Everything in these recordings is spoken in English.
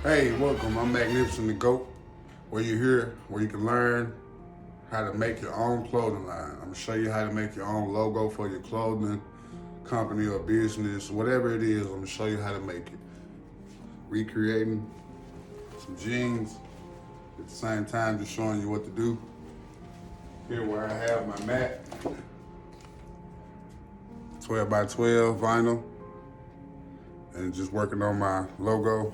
Hey, welcome. I'm Magnificent the Goat, where you're here, where you can learn how to make your own clothing line. I'm gonna show you how to make your own logo for your clothing company or business, whatever it is. I'm gonna show you how to make it. Recreating some jeans at the same time, just showing you what to do. Here, where I have my mat, 12 by 12 vinyl, and just working on my logo.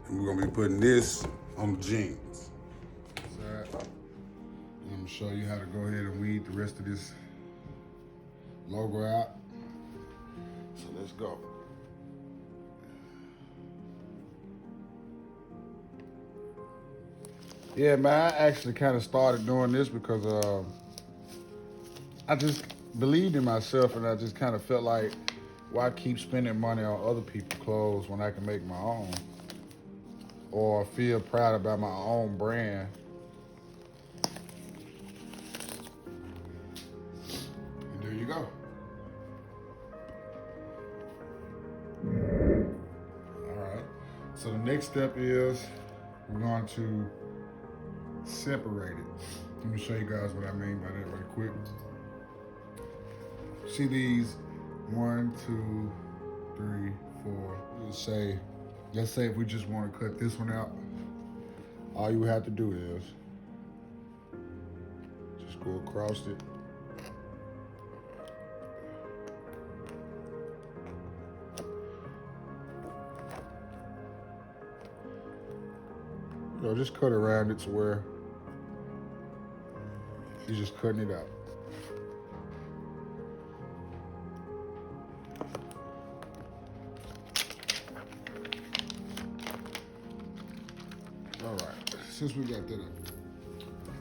And we're gonna be putting this on the jeans. And I'm gonna show you how to go ahead and weed the rest of this logo out. So let's go. Yeah, man, I actually kind of started doing this because I just believed in myself, and I just kind of felt like, why keep spending money on other people's clothes when I can make my own? Or feel proud about my own brand. And there you go. All right. So the next step is we're going to separate it. Let me show you guys what I mean by that right quick. See these 1, 2, 3, 4. Let's say if we just want to cut this one out, all you have to do is just go across it. You know, just cut around it to where you're just cutting it out. All right, since we got that up.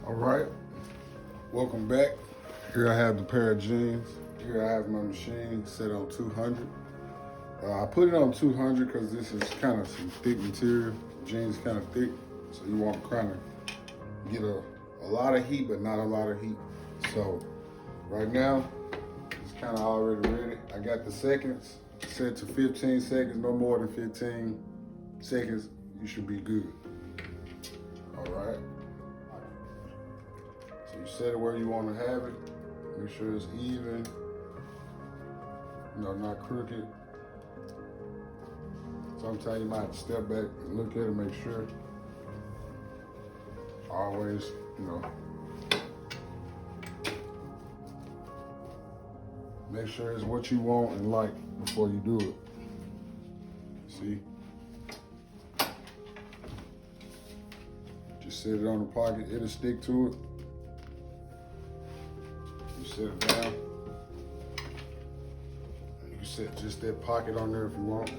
All right, welcome back. Here I have the pair of jeans. Here I have my machine set on 200. I put it on 200 because this is kind of some thick material. Jeans kind of thick, so you want to kind of get a lot of heat, but not a lot of heat. So right now, it's kind of already ready. I got the seconds set to 15 seconds, no more than 15 seconds. You should be good. All right. So you set it where you want to have it. Make sure it's even, not crooked. Sometimes you might have to step back and look at it, make sure. Always, make sure it's what you want and like before you do it. See? Just set it on the pocket, it'll stick to it. You set it down. You can set just that pocket on there if you want.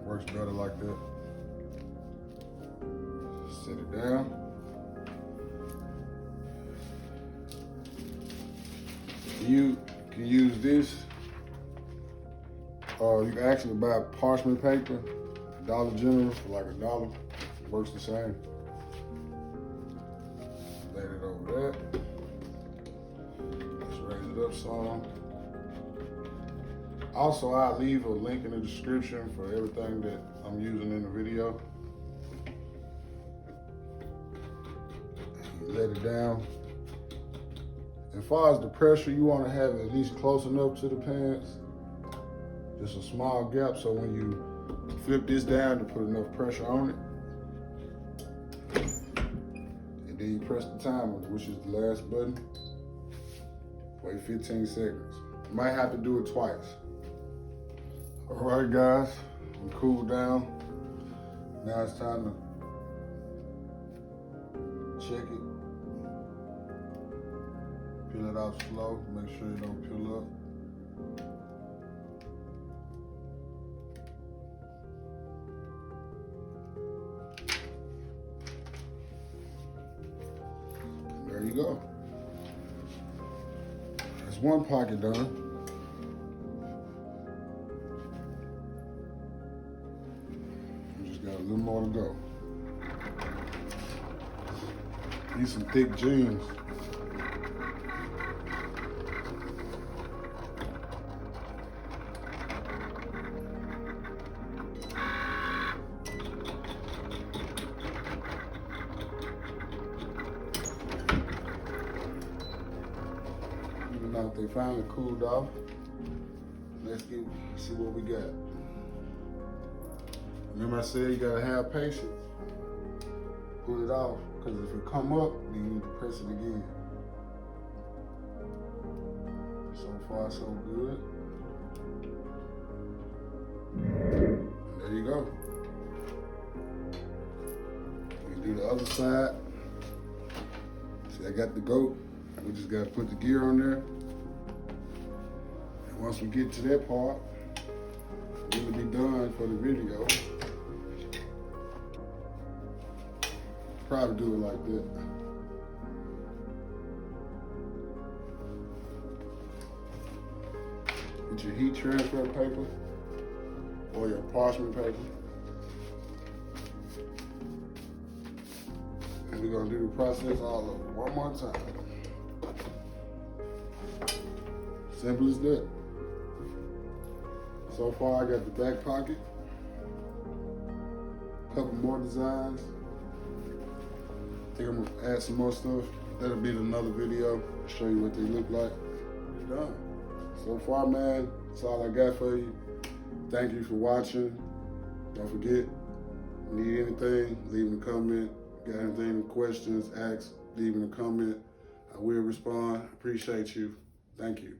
Works better like that. Set it down. You can use this, or you can actually buy parchment paper, Dollar General for like $1. It works the same. Lay it over that. Let's raise it up some. Also, I'll leave a link in the description for everything that I'm using in the video. Let it down. As far as the pressure, you want to have it at least close enough to the pants. Just a small gap, so when you flip this down to put enough pressure on it. And then you press the timer, which is the last button. Wait 15 seconds. You might have to do it twice. All right, guys, we cooled down. Now it's time to check it. Peel it out slow, make sure it don't peel up. And there you go. There's one pocket done. Got a little more to go. These some thick jeans. they finally cooled off. Let's see what we got. Remember I said you gotta have patience. Pull it off, because if it come up, then you need to press it again. So far, so good. There you go. We do the other side. See, I got the goat. We just gotta put the gear on there. And once we get to that part, we'll be done for the video. Probably do it like that. Get your heat transfer paper or your parchment paper. And we're gonna do the process all over one more time. Simple as that. So far I got the back pocket, a couple more designs. I think I'm gonna add some more stuff. That'll be in another video, show you what they look like. We're done. So far, man, that's all I got for you. Thank you for watching. Don't forget, need anything, leave in a comment. Got anything, questions, ask, leave in a comment. I will respond. Appreciate you. Thank you.